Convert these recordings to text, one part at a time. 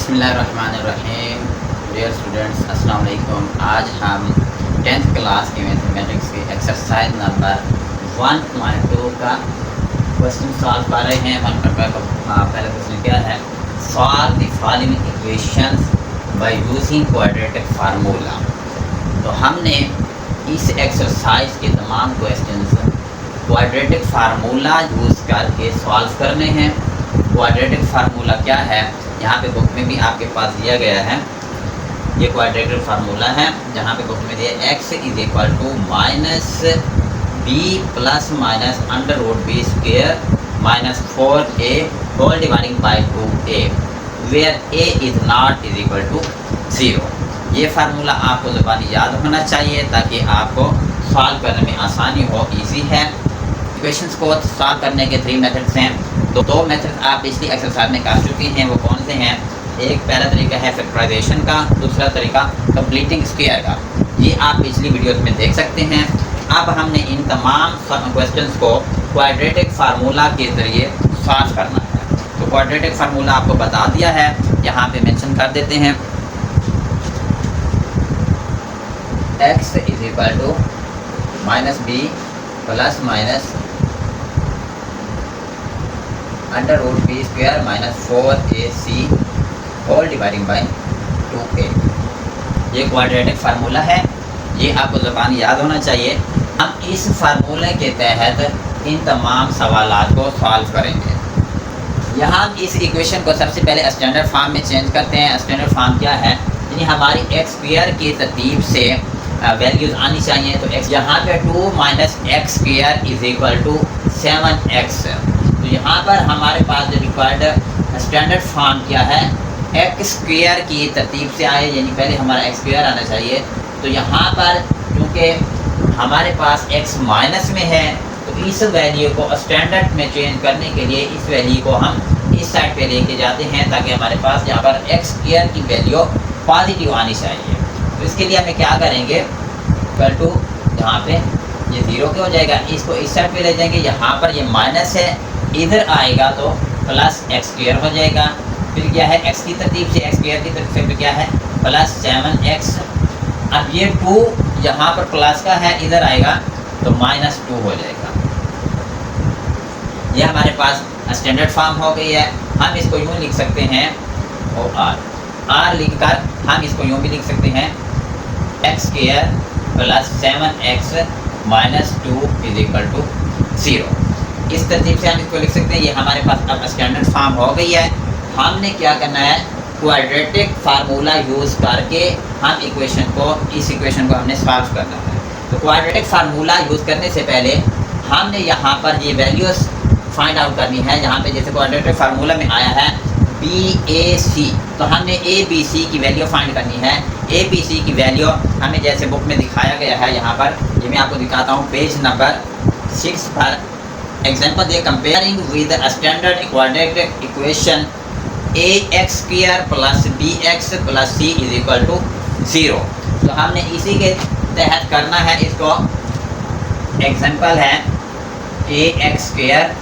बिस्मिल्लाहिर्रहमानिर्रहीम। Dear students, अस्सलाम वालेकुम। आज हम 10th क्लास के मैथमेटिक्स के एक्सरसाइज नंबर 1.2 का क्वेश्चन सॉल्व कर रहे हैं। 1.2 का पहला क्वेश्चन क्या है? Solve the following equations bye using quadratic formula. तो हमने इस एक्सरसाइज के तमाम क्वेश्चंस क्वाड्रेटिक फार्मूला यूज़ करके सॉल्व करने हैं। क्वाड्रेटिक फार्मूला क्या है? यहाँ पे बुक में भी आपके पास दिया गया है। ये क्वाड्रेटिक फार्मूला है जहाँ पे बुक में दिया x is equal to minus b plus minus under root b square minus 4a whole dividing by 2a where a is not is equal to 0। ये फार्मूला आपको ज़बानी याद होना चाहिए ताकि आपको सॉल्व करने में आसानी हो, इजी है। इक्वेशंस को सॉल्व करने के 3 मेथड्स हैं। दो मेथड आप पिछली एक्सरसाइज में कर चुके हैं। वो कौन से हैं? एक पहला तरीका है फैक्टराइजेशन का, दूसरा तरीका कंप्लीटिंग स्क्वायर का। ये आप पिछली वीडियोस में देख सकते हैं। अब हमने इन तमाम क्वेश्चंस को क्वाड्रेटिक फार्मूला के ज़रिए सॉल्व करना है। तो क्वाड्रेटिक फार्मूला आपको बता दिया है, यहाँ पे मेंशन कर देते हैं। x is equal to minus b plus minus under root b square minus 4ac whole dividing by 2a। ये क्वाड्रेटिक फार्मूला है, ये आपको ज़बानी याद होना चाहिए। हम इस फार्मूले के तहत इन तमाम सवालात को सॉल्व करेंगे। यहाँ इस इक्वेशन को सबसे पहले स्टैंडर्ड फॉर्म में चेंज करते हैं। स्टैंडर्ड फॉर्म क्या है? यानी हमारी एक्स स्क्वायर की तरतीब से वैल्यूज़ आनी चाहिए। तो x यहाँ पे 2 minus x square is equal to 7x। तो यहाँ पर हमारे पास जो रिक्वायर्ड स्टैंडर्ड फॉर्म क्या है? एक्स स्क्वायर की तरतीब से आए, यानी पहले हमारा एक्स स्क्वायर आना चाहिए। तो यहाँ पर क्योंकि हमारे पास x माइनस में है तो इस वैल्यू को स्टैंडर्ड में चेंज करने के लिए इस वैल्यू को हम इस साइड पे लेके जाते हैं ताकि हमारे पास यहाँ पर एक्स स्क्वायर की वैल्यू पॉजिटिव आनी चाहिए। तो इसके लिए हमें क्या करेंगे? इक्वल टू यहाँ पे ये 0 क्या हो जाएगा, इसको इस साइड पे ले जाएंगे। यहाँ पर ये माइनस है, इधर आएगा तो प्लस एक्स स्क्वायर हो जाएगा। फिर क्या है? x की तरतीब से, एक्स स्क्वायर की तरफ से क्या है? Plus 7x। अब ये 2 यहाँ पर प्लस का है, इधर आएगा तो माइनस 2 हो जाएगा। ये हमारे पास स्टैंडर्ड फॉर्म हो गई है। हम इसको यूँ लिख सकते हैं r लिख कर हम इसको यूँ भी लिख सकते हैं x square plus 7x minus 2 is equal to 0। इस तरतीब से हम इसको लिख सकते हैं। ये हमारे पास अब स्टैंडर्ड फॉर्म हो गई है। हमने क्या करना है? क्वाड्रेटिक फार्मूला यूज़ करके हम इस इक्वेशन को हमने सॉल्व करना है। तो क्वाड्रेटिक फार्मूला यूज़ करने से पहले हमने यहाँ पर ये वैल्यूज़ फाइंड आउट करनी है। यहाँ पे जैसे क्वाड्रेटिक फार्मूला में आया है BAC, तो हमने ABC की वैल्यू फाइंड करनी है। ABC की वैल्यू हमें जैसे बुक में दिखाया गया है, यहाँ पर ये मैं आपको दिखाता हूँ पेज नंबर 6 पर। Example the comparing with standard quadratic equation ax square plus bx plus c is equal to 0। तो हमने इसी के तहत करना है इसको। एग्जाम्पल है ax square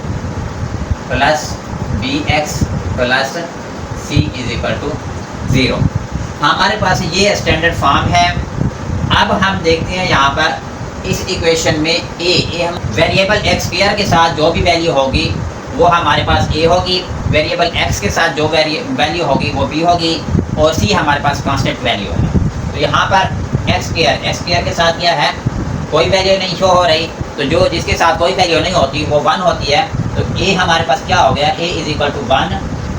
plus bx plus c is equal to 0। हमारे पास ये स्टैंडर्ड फॉर्म है। अब हम देखते हैं यहाँ पर इस इक्वेशन में a हम वेरिएबल x स्क्वायर के साथ जो भी वैल्यू होगी वो हमारे पास a होगी, वेरिएबल x के साथ जो वैल्यू होगी वो b होगी, और c हमारे पास कांस्टेंट वैल्यू है। तो यहाँ पर x स्क्वायर के साथ क्या है? कोई वैल्यू नहीं शो हो रही। तो जो जिसके साथ कोई वैल्यू नहीं होती वो 1 होती है। तो a हमारे पास क्या हो गया? a इज इक्वल टू 1,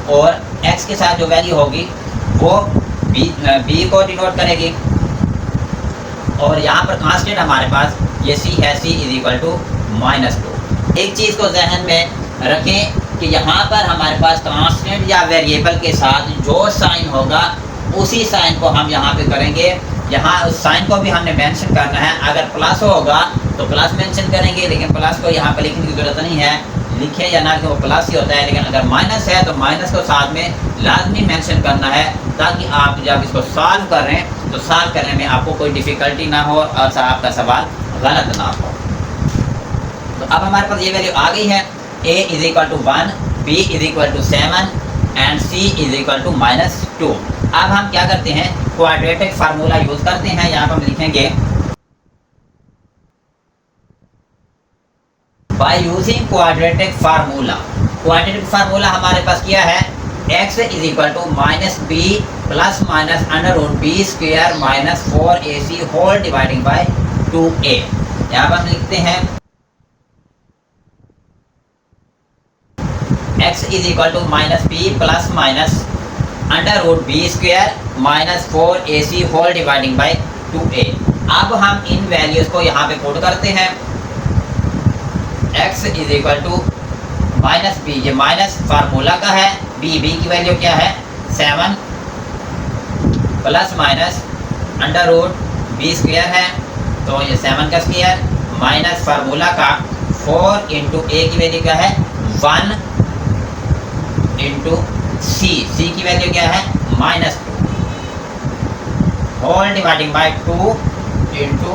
और x के साथ जो वैल्यू होगी वो b को डिनोट करेगी। और यहाँ पर कांस्टेंट हमारे पास ये c है, c इज इक्वल टू -2। एक चीज़ को जहन में रखें कि यहाँ पर हमारे पास कांस्टेंट या वेरिएबल के साथ जो साइन होगा उसी साइन को हम यहाँ पे करेंगे। यहाँ उस साइन को भी हमने मेंशन करना है। अगर प्लस होगा तो प्लस मेंशन करेंगे, लेकिन प्लस को यहाँ पर लिखने की ज़रूरत नहीं है, लिखे या ना कि वो प्लस ही होता है। लेकिन अगर माइनस है तो माइनस को साथ में लाजमी मेंशन करना है ताकि आप जब इसको सॉल्व कर रहे हैं तो सॉल्व करने में आपको कोई डिफ़िकल्टी ना हो और आपका सवाल गलत ना हो। तो अब हमारे पास ये वैल्यू आ गई है। a is equal to 1, b is equal to 7 and c is equal to -2। अब हम क्या करते हैं, क्वाड्रेटिक फार्मूला यूज करते हैं। यहाँ पर हम लिखेंगे by using quadratic formula. Quadratic formula हमारे पास क्या है, x is equal to -b plus minus √b² -4ac whole dividing by 2a। यहाँ पर हम लिखते हैं x is equal to -b plus minus √b² -4ac whole dividing by 2a। अब हम इन वैल्यूज को यहाँ पे पुट करते हैं। x is equal to -b, ये माइनस फार्मूला का है, b की वैल्यू क्या है 7 प्लस माइनस √b² है, तो ये 7 का स्क्वायर माइनस फार्मूला का 4 इंटू a की वैल्यू क्या है 1 इंटू c की वैल्यू क्या है -2 whole dividing by 2 into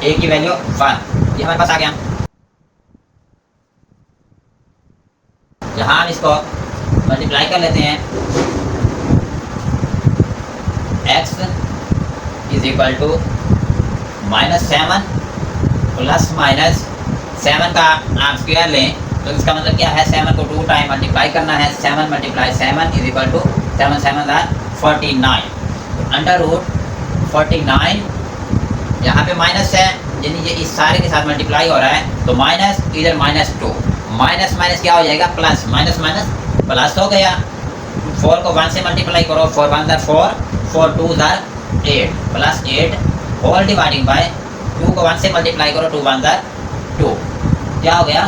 a की वैल्यू 1। ये हमारे पास आ गया। जहाँ हम इसको मल्टीप्लाई कर लेते हैं, x is equal to -7 plus minus 7 का आप स्क्वायर लें तो इसका मतलब क्या है, 7 को 2 टाइम मल्टीप्लाई करना है। 7 मल्टीप्लाई 7 इज इक्वल टू 7 7 49 √49। यहाँ पे माइनस है, यानी ये इस सारे के साथ मल्टीप्लाई हो रहा है, तो माइनस इधर -2 माइनस माइनस क्या हो जाएगा प्लस, माइनस माइनस प्लस हो गया। 4 को 1 से मल्टीप्लाई करो, 4 1 4 4 2 8 प्लस 8 होल डिवाइडिंग बाय 2 को 1 से मल्टीप्लाई करो, 2 1 2। क्या हो गया,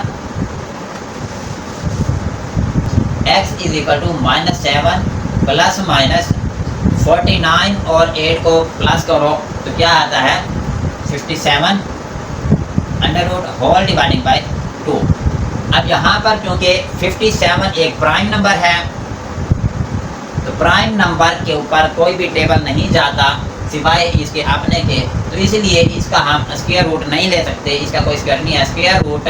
x is equal to -7 plus minus 49 और 8 को प्लस करो तो क्या आता है 57 अंडर होल डिवाइडिंग बाय 2। अब यहाँ पर क्योंकि 57 एक प्राइम नंबर है, तो प्राइम नंबर के ऊपर कोई भी टेबल नहीं जाता सिवाय इसके अपने के, तो इसलिए इसका हम स्क्वायर रूट नहीं ले सकते, इसका कोई स्क्वायर नहीं है। स्क्वायर रूट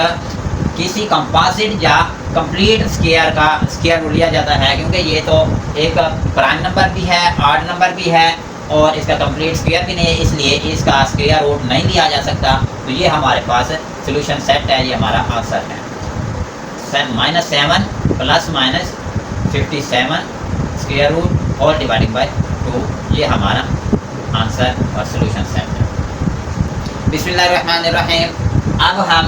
किसी कंपोजिट या कंप्लीट स्क्वायर का स्क्वायर रूट लिया जाता है, क्योंकि ये तो एक प्राइम नंबर भी है, ऑड नंबर भी है और इसका कंप्लीट स्क्वायर भी नहीं है, इसलिए इसका स्क्वायर रूट नहीं लिया जा सकता। तो ये हमारे पास सोल्यूशन सेट है, ये हमारा आंसर है। -7 प्लस माइनस 57 स्क्वायर रूट और डिवाइडिंग बाय 2, ये हमारा आंसर और सोल्यूशन सेट है। बिस्मिल्लाहिर्रहमानिर्रहीम। अब हम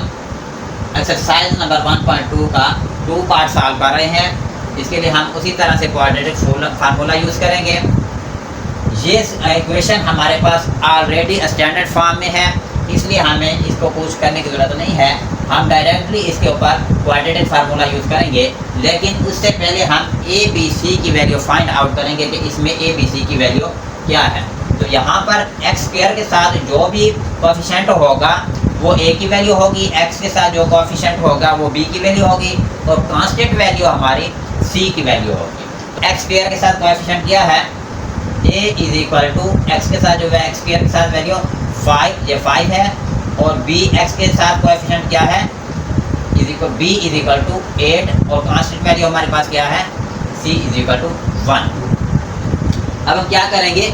एक्सरसाइज नंबर 1.2 का 2 पार्ट सॉल्व कर रहे हैं। इसके लिए हम उसी तरह से क्वाड्रेटिक फार्मूला यूज़ करेंगे। ये इक्वेशन हमारे पास ऑलरेडी स्टैंडर्ड फॉर्म में है, इसलिए हमें इसको कुछ करने की ज़रूरत नहीं है। हम डायरेक्टली इसके ऊपर क्वाड्रेटिक फार्मूला यूज़ करेंगे, लेकिन उससे पहले हम ए बी सी की वैल्यू फाइंड आउट करेंगे कि इसमें ए बी सी की वैल्यू क्या है। तो यहाँ पर एक्स स्क्वायर के साथ जो भी कोएफिशिएंट होगा वो ए की वैल्यू होगी, एक्स के साथ जो कोएफिशिएंट होगा वो बी की वैल्यू होगी और कांस्टेंट वैल्यू हमारी सी की वैल्यू होगी। एक्स स्क्वायर के साथ कोएफिशिएंट क्या है, ए इज इक्वल टू एक्स के साथ जो है एक्स स्क्वायर के साथ वैल्यू 5, ये 5 है, और बी एक्स के साथ कोएफिशिएंट क्या है बी इज इक्वल टू 8 और कांस्टेंट वैल्यू हमारे पास क्या है सी इज इक्वल टू 1। अब हम क्या करेंगे,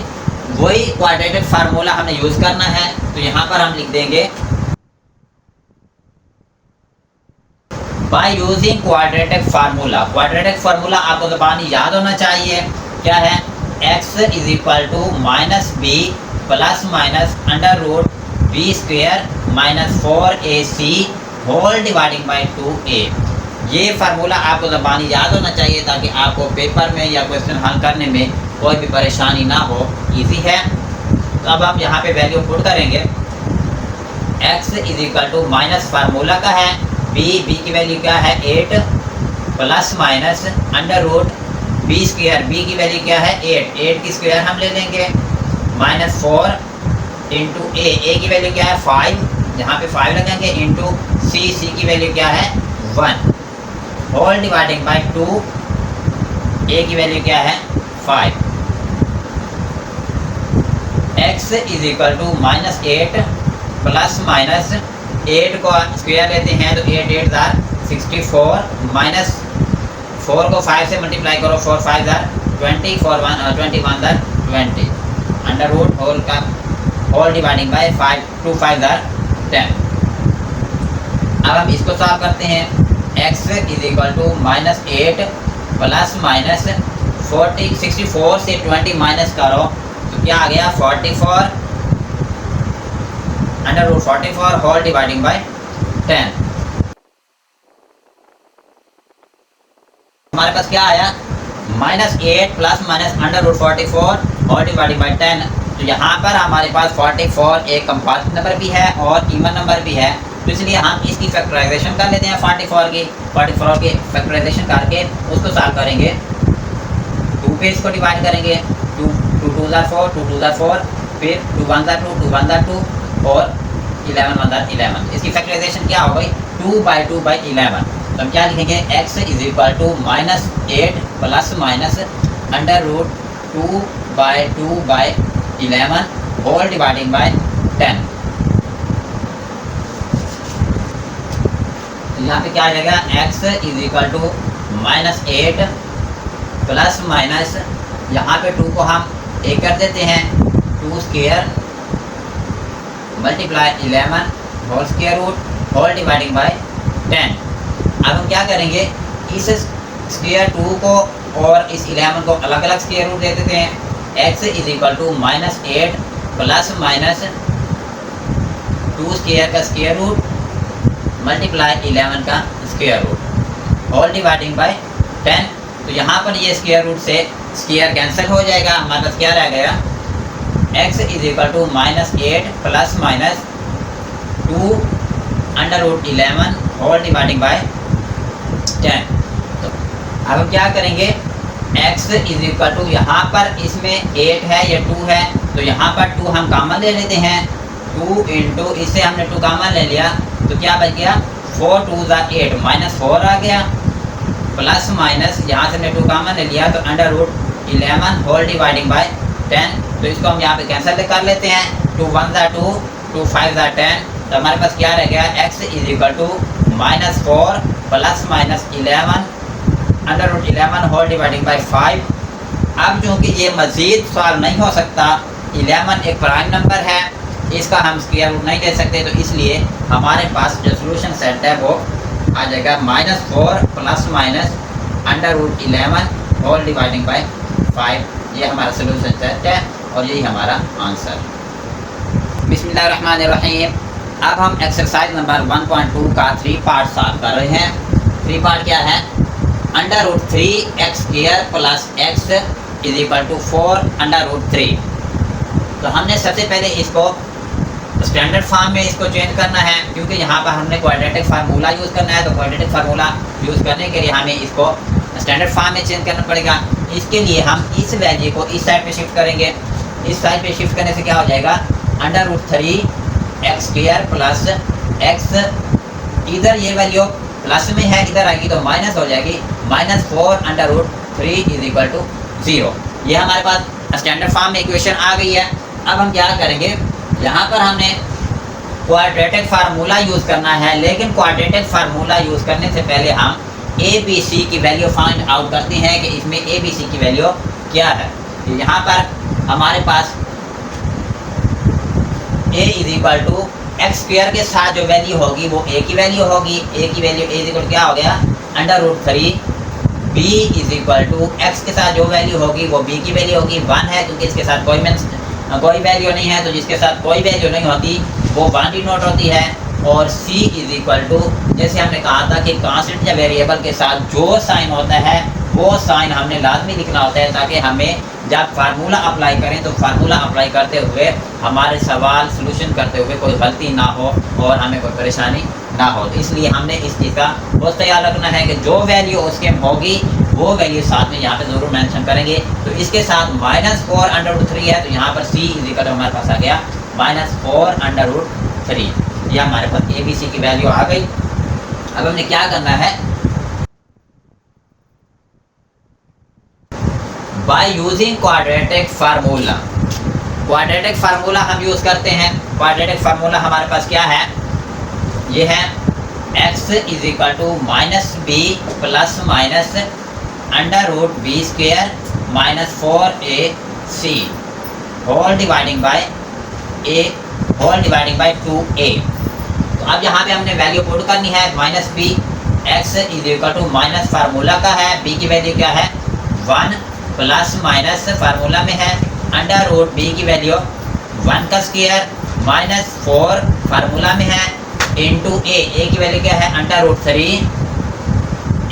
वही क्वाड्रेटिक फार्मूला हमें यूज़ करना है। तो यहाँ पर हम लिख देंगे by using quadratic formula. Quadratic formula आपको ज़बानी याद होना चाहिए, क्या है, x is equal to -b plus minus √b² -4ac whole dividing by 2a। ये फार्मूला आपको ज़बानी याद होना चाहिए ताकि आपको पेपर में या क्वेश्चन हल करने में कोई भी परेशानी ना हो, इजी है। तो अब हम यहाँ पे वैल्यू पुट करेंगे। x is equal to minus formula का है b की वैल्यू क्या है 8 प्लस माइनस √b², b की वैल्यू क्या है 8 की स्क्वायर हम ले लेंगे, -4 इंटू a की वैल्यू क्या है 5, यहाँ पे 5 लगाएंगे, इंटू c की वैल्यू क्या है 1 होल डिवाइडिंग बाय 2, a की वैल्यू क्या है 5। x is equal to -8 plus minus 8 को स्क्वायर लेते हैं तो 8 8 64 4 को 5 से मल्टीप्लाई करो, 4 5 जार 20, 4 1 21 जार 20, अंडर रूट होल का होल डिवाइडिंग बाय 5, 2 5 जार 10। अब हम इसको सॉल्व करते हैं। x is equal to -8 plus minus 64 से 20 माइनस करो तो क्या आ गया 44 under root 44 whole dividing by 10। हमारे पास क्या आया -8 plus minus under root 44 whole dividing by 10। तो यहाँ पर हमारे पास 44 एक कंपाउंड नंबर भी है और इवन नंबर भी है, तो इसलिए हम इसकी फैक्टराइजेशन कर लेते हैं। 44 की फैक्टराइजेशन करके उसको सॉल्व करेंगे। 2 पे इसको डिवाइड करेंगे, 2 2 जार 4, 2 2 जार 4, फिर 2 1 जार 2, 2 1 जार 2 और 11 1 जार 11। इसकी फैक्टराइजेशन क्या हो गई 2/2/11। तो हम क्या लिखेंगे x is equal to -8 plus minus under root 2/2/11 whole dividing by 10। यहाँ पे क्या आ जाएगा x is equal to -8 plus minus, यहाँ पे 2 को हम एक कर देते हैं, 2 square multiply 11 whole square root whole dividing by 10। अब हम क्या करेंगे इस स्क्वायर 2 को और इस 11 को अलग अलग स्क्वायर रूट दे देते हैं। x is equal to -8 plus minus 2 square का स्क्वायर रूट मल्टीप्लाई 11 का square root whole dividing by 10। तो यहाँ पर ये स्क्वायर रूट से स्क्वायर कैंसिल हो जाएगा, हमारे पास क्या रह गया x is equal to -8 plus minus 2 under root 11 whole dividing by 10। तो अब हम क्या करेंगे x इज इक्वल टू यहाँ पर इसमें 8 है या 2 है, तो यहाँ पर 2 हम कॉमन ले लेते हैं। 2 इंटू इससे हमने 2 कॉमन ले लिया तो क्या बच गया 4 2 जार 8 -4 आ गया, प्लस माइनस यहाँ से हमने 2 कॉमन ले लिया तो under root 11 whole dividing by 10। तो इसको हम यहाँ पे कैंसिल कर लेते हैं। 2 1 जार 2, 2 5 जार 10। तो हमारे पास क्या रह गया x is equal to -4 plus minus 11 under root 11 whole dividing by 5। अब चूँकि ये मज़ीद सॉल्व नहीं हो सकता, 11 एक प्राइम नंबर है, इसका हम स्क्वायर रूट नहीं ले सकते, तो इसलिए हमारे पास जो सोल्यूशन सेट है वो आ जाएगा -4 plus minus under root 11 whole dividing by 5। ये हमारा सोल्यूशन सेट है और यही हमारा आंसर। बिस्मिल्लाहिर्रहमानिर्रहीम। अब हम एक्सरसाइज नंबर 1.2 का 3 पार्ट सॉल्व कर रहे हैं। 3 पार्ट क्या है under root 3x² plus x is equal to 4 under root 3। तो हमने सबसे पहले इसको स्टैंडर्ड फॉर्म में इसको चेंज करना है, क्योंकि यहाँ पर हमने क्वाड्रेटिक फार्मूला यूज़ करना है। तो क्वाड्रेटिक फार्मूला यूज़ करने के लिए हमें इसको स्टैंडर्ड फॉर्म में चेंज करना पड़ेगा। इसके लिए हम इस वैल्यू को इस साइड पे शिफ्ट करेंगे। इस साइड पे शिफ्ट करने से क्या हो जाएगा under root 3x² plus x, इधर ये वैल्यू प्लस में है, इधर आएगी तो माइनस हो जाएगी, -4 under root 3 is equal to 0। ये हमारे पास स्टैंडर्ड फॉर्म में इक्वेशन आ गई है। अब हम क्या करेंगे यहाँ पर हमने क्वाड्रेटिक फार्मूला यूज़ करना है, लेकिन क्वाड्रेटिक फार्मूला यूज़ करने से पहले हम ABC की वैल्यू फाइंड आउट करते हैं कि इसमें ABC की वैल्यू क्या है। तो यहाँ पर हमारे पास A is equal to x² के साथ जो वैल्यू होगी वो A की वैल्यू होगी। A की वैल्यू A इज इक्वल क्या हो गया under root 3। B is equal to x के साथ जो वैल्यू होगी वो B की वैल्यू होगी 1 है, क्योंकि इसके साथ कोई वैल्यू नहीं है, तो जिसके साथ कोई वैल्यू नहीं होती वो 1 डिनोट होती है। और C इज इक्वल टू जैसे हमने कहा था कि कांस्टेंट या वेरिएबल के साथ जो साइन होता है वो साइन हमने लाजमी लिखना होता है, ताकि हमें जब फार्मूला अप्लाई करें तो फार्मूला अप्लाई करते हुए हमारे सवाल सॉल्यूशन करते हुए कोई गलती ना हो और हमें कोई परेशानी ना हो। तो इसलिए हमने इस चीज़ का बहुत ख्याल रखना है कि जो वैल्यू उसके होगी वो वैल्यू साथ में यहाँ पे ज़रूर मेंशन करेंगे। तो इसके साथ -4 अंडर रूट 3 है, तो यहाँ पर C इज इक्वल हमारे पास आ गया -4 अंडर रूट 3। यह हमारे पास ABC की वैल्यू आ गई। अब हमने क्या करना है bye using quadratic formula. Quadratic formula हम यूज़ करते हैं। क्वाड्रेटिक फार्मूला हमारे पास क्या है, ये है x is equal to -b plus minus under root b square minus 4ac whole dividing by a whole dividing by 2a। तो अब यहाँ पे हमने वैल्यू पुट करनी है minus b x is equal to minus formula का है, B की वैल्यू क्या है 1 प्लस माइनस फार्मूला में है अंडर रूट बी की वैल्यू 1 का स्क्वायर माइनस 4 फार्मूला में है इंटू ए की वैल्यू क्या है अंडर रूट 3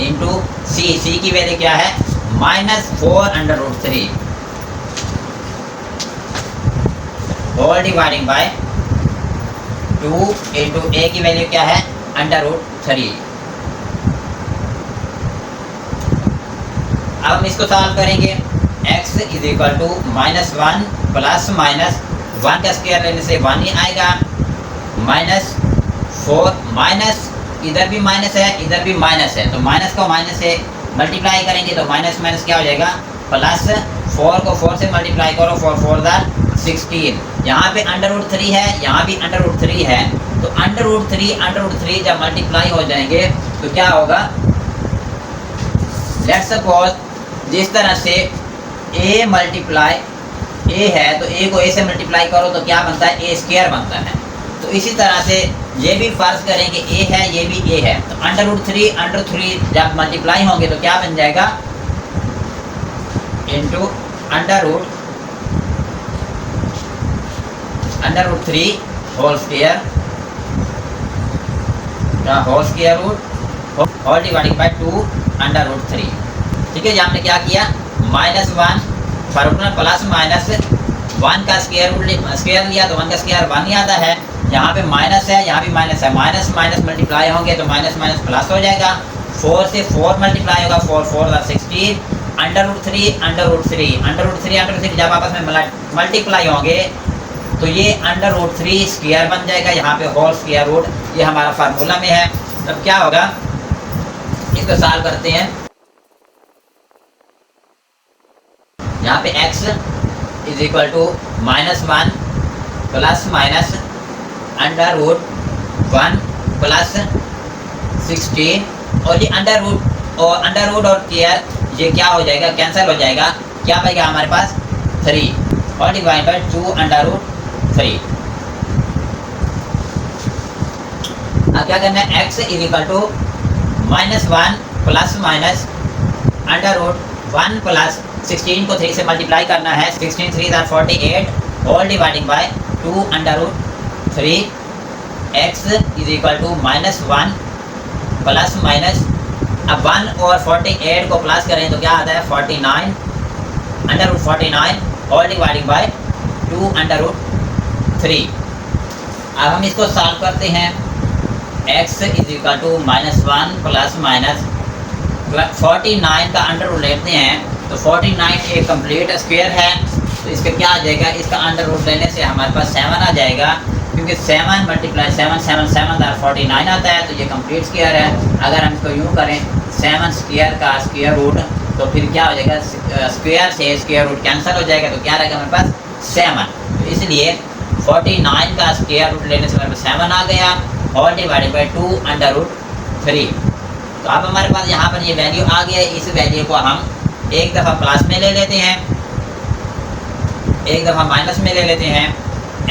इंटू सी की वैल्यू क्या है minus 4 under root 3 whole dividing by 2 into A की वैल्यू क्या है अंडर रूट 3। अब हम इसको सॉल्व करेंगे x is equal to minus 1 plus minus 1 का स्क्वायर लेने से 1 ही आएगा माइनस 4 माइनस इधर भी माइनस है इधर भी माइनस है तो माइनस को माइनस से मल्टीप्लाई करेंगे तो माइनस माइनस क्या हो जाएगा प्लस 4 को 4 से मल्टीप्लाई करो 4 4 16। यहाँ पे अंडर रूट 3 है यहाँ भी अंडर रूट 3 है तो अंडर रूट 3 जब मल्टीप्लाई हो जाएंगे तो क्या होगा लेट्स सपोज जिस तरह से a मल्टीप्लाई a है तो a को a से मल्टीप्लाई करो तो क्या बनता है a स्क्वायर बनता है। तो इसी तरह से ये भी फर्ज करें कि a है ये भी a है तो अंडर रूट 3 जब मल्टीप्लाई होंगे तो क्या बन जाएगा into under root 3 whole square root whole dividing by 2 under root 3। ठीक है जी हमने क्या किया माइनस 1 फार्मूला प्लस माइनस 1 का स्क्वायर लिया तो 1 का स्क्वायर 1 ही आता है। यहाँ पे माइनस है यहाँ भी माइनस है माइनस माइनस मल्टीप्लाई होंगे तो माइनस माइनस प्लस हो जाएगा 4 से 4 मल्टीप्लाई होगा 4 4 16 अंडर रूट 3 जब आपस में मल्टीप्लाई होंगे तो ये अंडर रूट 3 स्क्वायर बन जाएगा। यहाँ पे होल स्क्वायर रूट ये हमारा फार्मूला में है। तब क्या होगा इसको सॉल्व करते हैं। यहाँ पे x is equal to minus 1 plus minus under root 1 plus 16 और ये अंडर रूट और स्क्वायर ये क्या हो जाएगा कैंसिल हो जाएगा क्या बचेगा हमारे पास 3 और डिवाइड बाय 2 अंडर रूट 3। अब क्या करना है x is equal to minus 1 plus minus under root 1 plus 16 को 3 से मल्टीप्लाई करना है 16 3 48 whole dividing by 2 under root 3 x is equal to minus 1 plus minus अब 1 और 48 को प्लस करें तो क्या आता है 49 under root 49 whole dividing by 2 under root 3। अब हम इसको सॉल्व करते हैं x is equal to minus 1 plus minus 49 का अंडर रूट लेते हैं तो 49 एक कंप्लीट स्क्वायर है तो इसका क्या आ जाएगा इसका अंडर रूट लेने से हमारे पास 7 आ जाएगा क्योंकि 7 मल्टीप्लाई 7 7 7 49 आता है तो ये कंप्लीट स्क्वायर है। अगर हम इसको यूँ करें 7 स्क्वायर का स्क्वायर रूट तो फिर क्या हो जाएगा स्क्वायर से स्क्वायर रूट कैंसिल हो जाएगा तो क्या रहेगा हमारे पास 7। तो इसलिए 49 का स्क्वायर रूट लेने से हमारे पास 7 आ गया और डिवाइडेड बाई 2 अंडर रूट 3। तो अब हमारे पास यहाँ पर ये वैल्यू आ गया। इस वैल्यू को हम एक दफ़ा प्लस में ले लेते हैं एक दफ़ा माइनस में ले लेते हैं।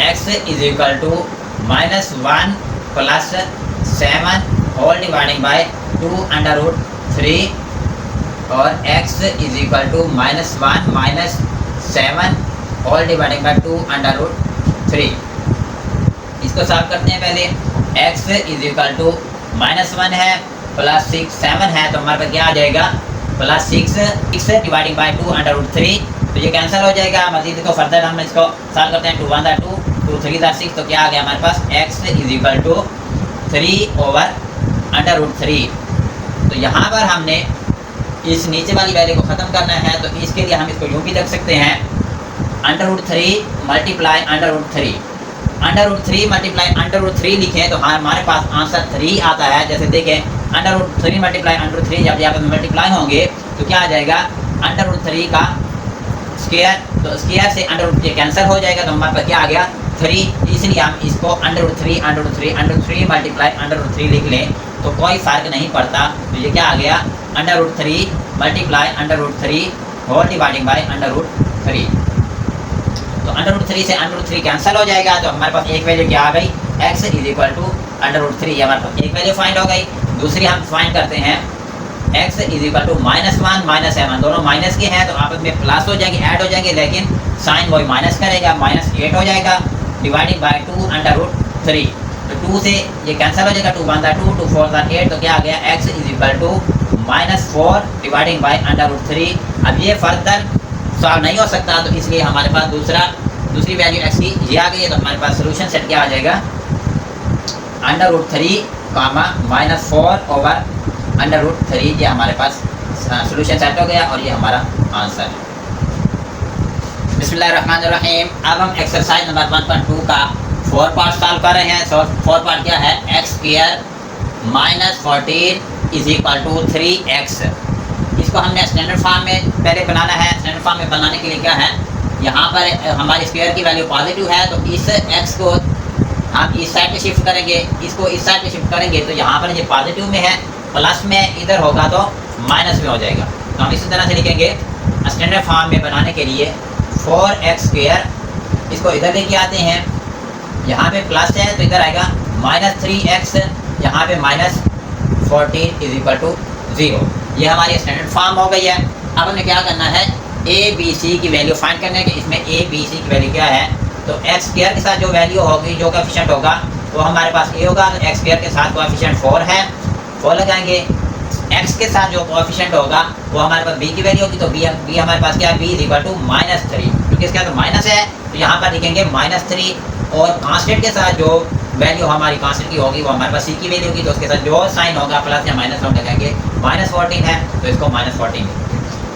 x is equal to minus 1 plus 7 whole dividing by 2 under root 3 और x is equal to minus 1 minus 7 whole dividing by 2 under root 3। इसको सॉल्व करते हैं पहले। x is equal to minus 1 है प्लस 6 7 है तो हमारे पास क्या आ जाएगा plus 6 dividing by 2 under root 3 तो ये कैंसिल हो जाएगा। मजीद को फर्दर हम इसको सॉल्व करते हैं 2 1 2 2 3 6 तो क्या आ गया हमारे पास x is equal to 3 over under root 3। तो यहाँ पर हमने इस नीचे वाली वैल्यू को ख़त्म करना है तो इसके लिए हम इसको यूँ भी रख सकते हैं under root 3 multiply under root 3 multiply under root 3 लिखें तो हमारे पास आंसर 3 आता है। जैसे देखें under root 3 multiply under root 3 जब यहाँ पर मल्टीप्लाई होंगे तो क्या आ जाएगा अंडर रूट 3 का स्क्वायर तो स्क्वायर से अंडर रूट कैंसिल हो जाएगा तो हमारे पास क्या आ गया 3। इसलिए हम इसको under root 3 multiply under root 3 लिख लें तो कोई फ़र्क नहीं पड़ता। तो ये क्या आ गया under root 3 multiply under root 3 whole dividing by under root 3। तो अंडर रूट 3 से अंडर रूट 3 कैंसिल हो जाएगा, तो हमारे पास एक वैल्यू क्या आ गई, x is equal to under root 3। ये हमारे पास एक वैल्यू फाइंड हो गई। दूसरी हम फाइंड करते हैं x इज इक्वल टू -1 -7, दोनों माइनस के हैं तो आपस में प्लस हो जाएंगे, ऐड हो जाएंगे, लेकिन साइन वही माइनस करेगा, -8 हो जाएगा डिवाइडिंग बाय 2 अंडर रूट 3। तो 2 से ये कैंसिल हो जाएगा, 2 1 2 2 4 8, तो क्या आ गया, x is equal to -4 dividing by under root 3। अब ये फर्दर सॉल्व नहीं हो सकता, तो इसलिए हमारे पास दूसरी वैल्यू x की ये आ गई है। तो हमारे पास सोल्यूशन सेट क्या आ जाएगा, अंडर रूट 3 कामा -4 ओवर अंडर रूट 3। ये हमारे पास सोल्यूशन सेट हो गया और ये हमारा आंसर है। बिस्मिल्लाहिर्रहमानिर्रहीम। अब हम एक्सरसाइज नंबर 1.2 का 4 पार्ट सॉल्व कर रहे हैं। 4 पार्ट क्या है, x² -14 is equal to 3x। इसको हमने स्टैंडर्ड फॉर्म में पहले बनाना है। स्टैंडर्ड फॉर्म में बनाने के लिए क्या है, यहाँ पर हमारी स्क्वायर की वैल्यू पॉजिटिव है, तो इस x को हम इस साइड पे शिफ्ट करेंगे, इसको इस साइड पे शिफ्ट करेंगे, तो यहाँ पर ये पॉजिटिव में है, प्लस में इधर होगा तो माइनस में हो जाएगा। तो हम इसी तरह से लिखेंगे स्टैंडर्ड फॉर्म में बनाने के लिए 4x², इसको इधर लेके आते हैं, यहाँ पे प्लस है तो इधर आएगा -3x, यहाँ पे -14 इज इक्वल टू 0। ये हमारी स्टैंडर्ड फॉर्म हो गई है। अब हमें क्या करना है, ए बी सी की वैल्यू फाइंड करने की। इसमें ए बी सी की वैल्यू क्या है, तो x² के साथ जो वैल्यू होगी, जो कोएफिशिएंट होगा, वो हमारे पास ए होगा। तो x² के साथ कोएफिशिएंट 4 है, 4 लगाएंगे। x के साथ जो कोएफिशिएंट होगा वो हमारे पास b की वैल्यू होगी, तो b हमारे पास क्या है, b इज इक्वल टू -3, क्योंकि इसके अंदर माइनस है तो यहाँ पर लिखेंगे -3। और कांस्टेंट के साथ जो वैल्यू हमारी कांस्टेंट की होगी वो हमारे पास c की वैल्यू होगी, तो उसके साथ जो साइन होगा प्लस या माइनस हम लगाएंगे। -14 है तो इसको -14।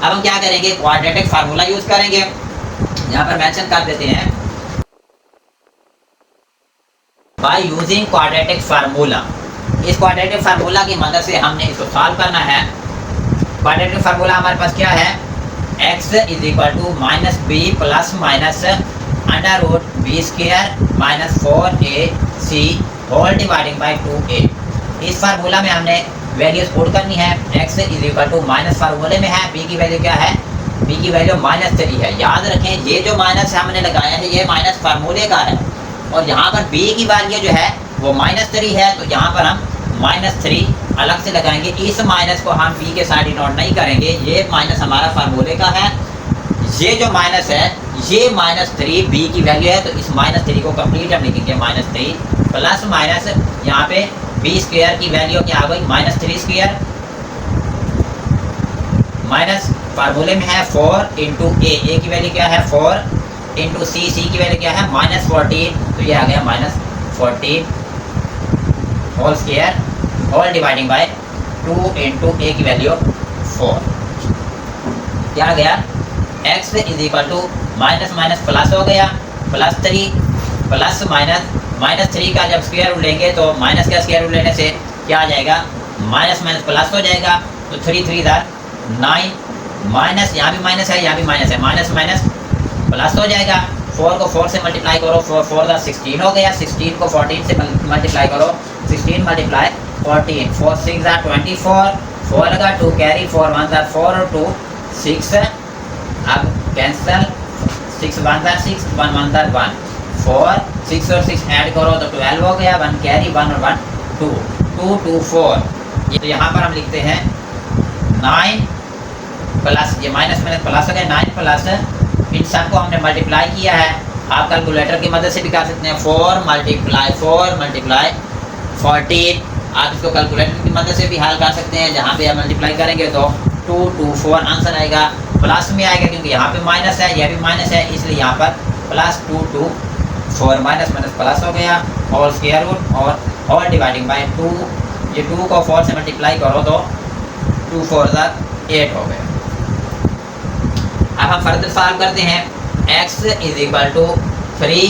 अब हम क्या करेंगे, क्वाड्रेटिक फार्मूला यूज करेंगे। यहाँ पर मेंशन कर देते हैं, बाय यूजिंग क्वाड्रेटिक फार्मूला। इस क्वाड्रेटिक फार्मूला की मदद से हमने इसको सॉल्व करना है। क्वाड्रेटिक फार्मूला हमारे पास क्या है, x is equal to -b plus minus √b² -4ac whole dividing by 2a। इस फार्मूला में हमने वैल्यूज पुट करनी है। x is equal to minus फार्मूले में है, b की वैल्यू क्या है, b की वैल्यू -3 है। याद रखें ये जो माइनस हमने लगाया है ये माइनस फार्मूले का है, और यहाँ पर b की वैल्यू जो है वो -3 है, तो यहाँ पर हम -3 अलग से लगाएंगे। इस माइनस को हम b के साथ डिनोट नहीं करेंगे, ये माइनस हमारा फार्मूले का है। ये जो माइनस है ये -3 b की वैल्यू है, तो इस -3 को कंप्लीट हम लिखेंगे -3 प्लस माइनस यहाँ पे b² की वैल्यू क्या आ गई, -3² माइनस फार्मूले में है 4 इंटू a की वैल्यू क्या है 4 इंटू c की वैल्यू क्या है -14, तो ये आ गया -14 whole square whole dividing by 2 into a की वैल्यू 4। क्या आ गया, x is equal to minus minus plus हो गया, +3 प्लस -3 का जब स्क्वायर रूट लेंगे तो माइनस का स्क्वायर रूट लेने से क्या आ जाएगा, माइनस माइनस प्लस हो जाएगा, तो 3 3 9, माइनस यहाँ भी माइनस है, यहाँ भी माइनस है, माइनस माइनस प्लस हो जाएगा। 4 को 4 से मल्टीप्लाई करो, 4 4 16 हो गया, 16 को 14 से मल्टीप्लाई करो, 16 मल्टीप्लाई 14, 4 6 24, 4 लगा 2 कैरी, 4 1 4 और 2 6, अब कैंसिल, 6 1 6 1 1 1, 4 6 और 6 ऐड करो तो 12 हो गया, 1 कैरी 1 और 1 2 2 2 4। तो यहाँ पर हम लिखते हैं 9 प्लस, ये माइनस माइनस प्लस हो गया, 9 प्लस, इन सबको हमने मल्टीप्लाई किया है। आप कैलकुलेटर की मदद से भी कर सकते हैं, 4 मल्टीप्लाई 14। आप इसको कैलकुलेटर की मदद से भी हल कर सकते हैं, जहाँ पे आप मल्टीप्लाई करेंगे तो 2 2 4 आंसर आएगा, प्लस में आएगा क्योंकि यहाँ पे माइनस है, यह भी माइनस है, इसलिए यहाँ पर +2 2 4 माइनस माइनस प्लस हो गया, होल स्क्वायर रूट और होल डिवाइडिंग बाय 2। ये 2 को 4 से मल्टीप्लाई करो तो 2 4 8 हो गया। अब हम फर्दर सॉल्व करते हैं, x is equal to 3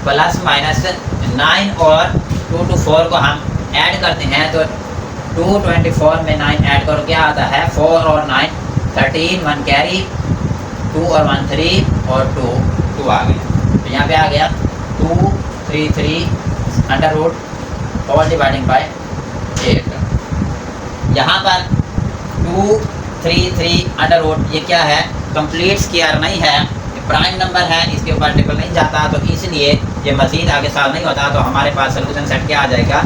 plus minus 9 और 2 to 4 को हम ऐड करते हैं, तो 2 24 में 9 ऐड करो क्या आता है, 4 और 9 13, 1 कैरी, 2 और 1 3 और 2 2 आ गया। तो यहाँ पे आ गया 2 3 3 under root whole dividing by 8। यहाँ पर 2 3 अंडर रूट, ये क्या है, कंप्लीट स्क्वायर नहीं है, प्राइम नंबर है, इसके ऊपर ट्रिपल नहीं जाता, तो इसलिए ये मजीद आगे सॉल्व नहीं होता। तो हमारे पास सोल्यूशन सेट क्या आ जाएगा,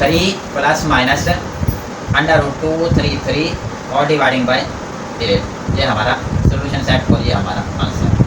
3 प्लस माइनस अंडर रूट 2 3 और डिवाइडिंग बाय 8, ये हमारा सोल्यूशन सेट और ये हमारा आंसर।